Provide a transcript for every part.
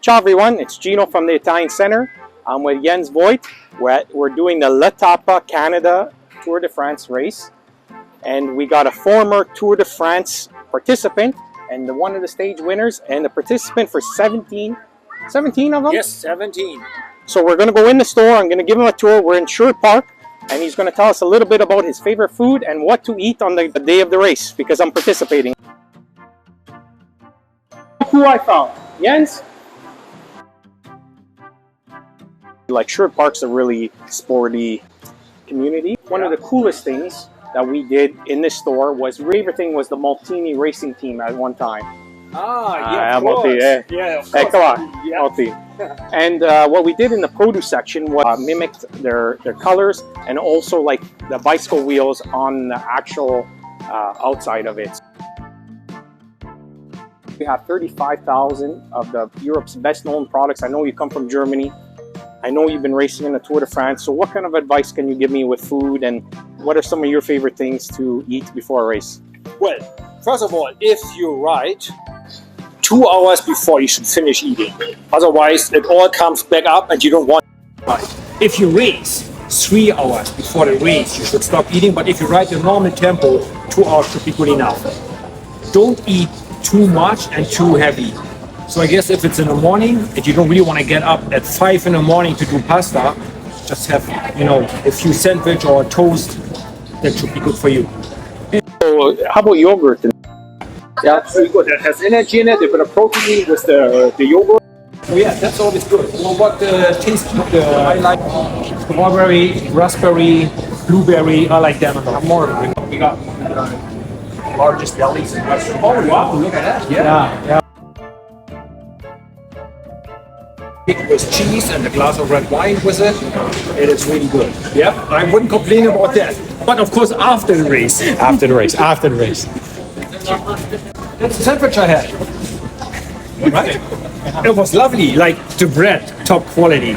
Ciao everyone, it's Gino from the Italian Center. I'm with Jens Voigt. We're doing the L'Etape Canada Tour de France race. And we got a former Tour de France participant and one of the stage winners and the participant for 17 of them? Yes, 17. So we're going to go in the store. I'm going to give him a tour. We're in Sherwood Park and he's going to tell us a little bit about his favorite food and what to eat on the day of the race because I'm participating. Who I found? Jens? Like Sherwood Park's a really sporty community. One of the coolest things that we did in this store was, favorite thing was the Maltini racing team at one time. Yeah, of course. Malti, eh? Yeah, of Hey, course. come on, Yeah. Malti. And what we did in the produce section was mimicked their colors and also like the bicycle wheels on the actual outside of it. We have 35,000 of Europe's best known products. I know you come from Germany. I know you've been racing in the Tour de France, so what kind of advice can you give me with food and what are some of your favorite things to eat before a race? Well, first of all, if you ride, 2 hours before you should finish eating. Otherwise, it all comes back up and you don't want to ride. If you race, 3 hours before the race, you should stop eating. But if you ride the normal tempo, 2 hours should be good enough. Don't eat too much and too heavy. So I guess if it's in the morning and you don't really want to get up at 5 in the morning to do pasta, just have, a few sandwich or a toast. That should be good for you. So how about yogurt? Yeah, that's really good. That has energy in it, a bit of protein with the yogurt. Oh yeah, that's always good. Well, what taste I like? Strawberry, raspberry, blueberry. I like them. I'm more of a we got largest delis in Western. Oh wow, look at that. Yeah. With cheese and a glass of red wine with it. It is really good. Yep, I wouldn't complain about that. But of course, after the race. After the race. That's the sandwich I had. Right? It was lovely, like the bread, top quality.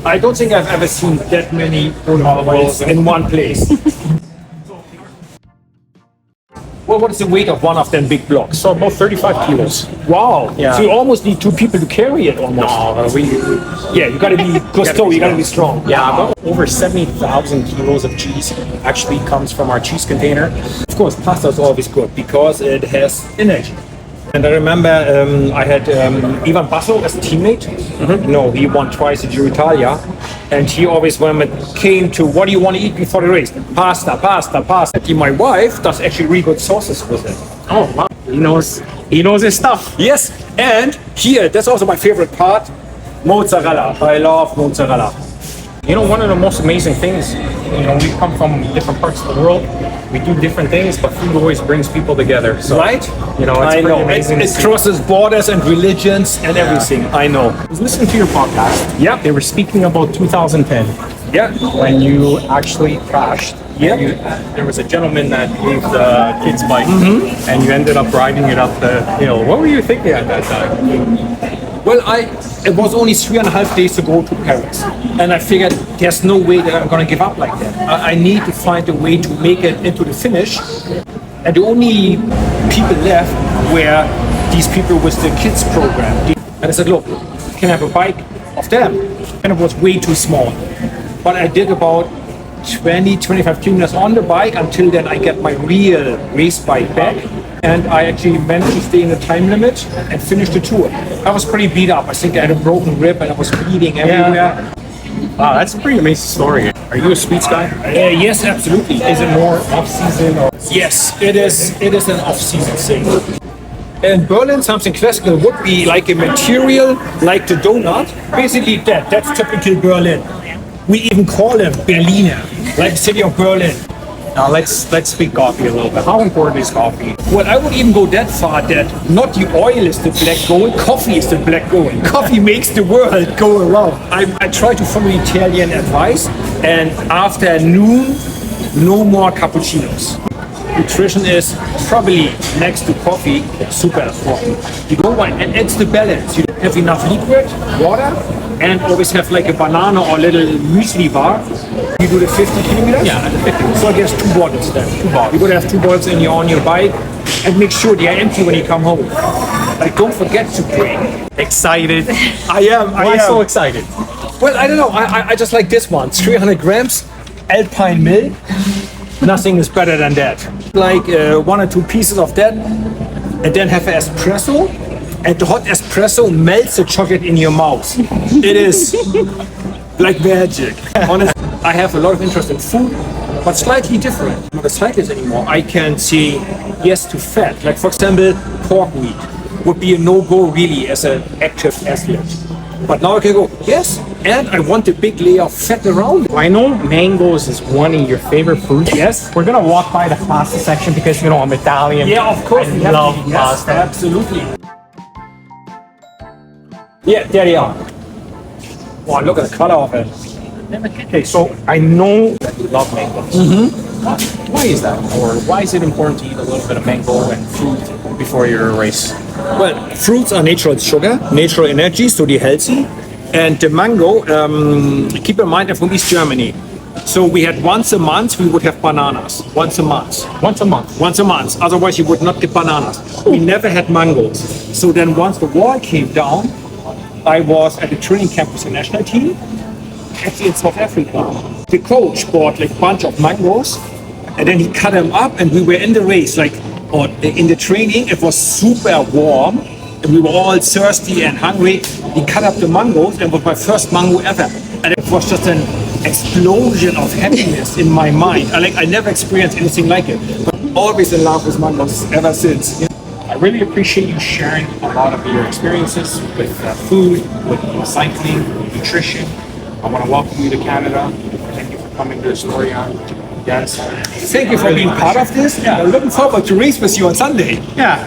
I don't think I've ever seen that many olive oils in one place. Well, what is the weight of one of them big blocks? So about 35 kilos. Wow. Yeah. So you almost need 2 people to carry it almost. Yeah, you gotta be gusto, you gotta be strong. Yeah, about over 70,000 kilos of cheese actually comes from our cheese container. Of course, pasta is always good because it has energy. And I remember I had Ivan Basso as a teammate. He won twice at Giro Italia. And he always, when it came to what do you want to eat before the race? Pasta. My wife does actually really good sauces with it. Oh, wow. He knows his stuff. Yes, and here, that's also my favorite part, mozzarella. I love mozzarella. One of the most amazing things, we come from different parts of the world. We do different things, but food always brings people together. So, right? It's I pretty know. amazing. It crosses borders and religions and everything. I know. I was listening to your podcast. Yeah. They were speaking about 2010. Yeah. When you actually crashed. Yeah. There was a gentleman that gave the kid's bike, and you ended up riding it up the hill. What were you thinking at that time? Well, it was only 3.5 days to go to Paris. And I figured there's no way that I'm going to give up like that. I need to find a way to make it into the finish. And the only people left were these people with the kids program. And I said, look, can I have a bike of them? And it was way too small. But I did about 20-25 kilometers on the bike until then I get my real race bike back. And I actually managed to stay in the time limit and finish the tour. I was pretty beat up. I think I had a broken rib and I was bleeding everywhere. Wow, that's a pretty amazing story. Are you a sweets guy? Yes, absolutely. Is it more off-season? Or? Yes, it is. It is an off-season thing. In Berlin, something classical would be like a material, like the donut. Basically that. That's typical Berlin. We even call them Berliner, like the city of Berlin. Now let's speak coffee a little bit. How important is coffee? Well, I would even go that far that not the oil is the black gold, coffee is the black gold. Coffee makes the world go around. I try to follow Italian advice, and after noon, no more cappuccinos. Nutrition is probably next to coffee super important. You don't want, and it's the balance. You have enough liquid, water, and always have like a banana or a little muesli bar. You do the 50 kilometers? Yeah, the 50. So I guess 2 bottles then. 2 bottles. You're gonna have 2 bottles on your bike. and make sure they are empty when you come home. Like, don't forget to bring. Excited. I am. Why so excited? Well, I don't know. I just like this one. It's 300 grams, alpine milk. Nothing is better than that. Like 1 or 2 pieces of that, and then have an espresso. And the hot espresso melts the chocolate in your mouth. It is like magic. Honestly, I have a lot of interest in food, but slightly different. Not a cyclist anymore. I can say yes to fat. Like, for example, pork meat would be a no-go really as an active athlete. But now I can go, yes, and I want a big layer of fat around it. I know mangoes is one of your favorite fruits. Yes. We're gonna walk by the pasta section because, you know, I'm Italian. Yeah, of course. I love Yes, pasta. absolutely. Yeah, there they are. Wow, look at the color of it. Okay, so I know that you love mangoes. Why is that? Or why is it important to eat a little bit of mango and fruit before your race? Well, fruits are natural sugar, natural energy, so they're healthy. And the mango, keep in mind, I'm from East Germany. So we had once a month, we would have bananas. Once a month. Once a month. Once a month. Otherwise, you would not get bananas. We never had mangoes. So then once the wall came down, I was at the training camp with the national team, actually in South Africa. The coach bought like a bunch of mangoes, and then he cut them up, and we were in the race, like, or in the training. It was super warm, and we were all thirsty and hungry. He cut up the mangoes, and it was my first mango ever, and it was just an explosion of happiness in my mind. I never experienced anything like it, but always in love with mangoes ever since. I really appreciate you sharing a lot of your experiences with food, with cycling, nutrition. I want to welcome you to Canada. Thank you for coming to the story on Jens. Thank you for being part of this. Yeah, I'm looking forward to race with you on Sunday. Yeah,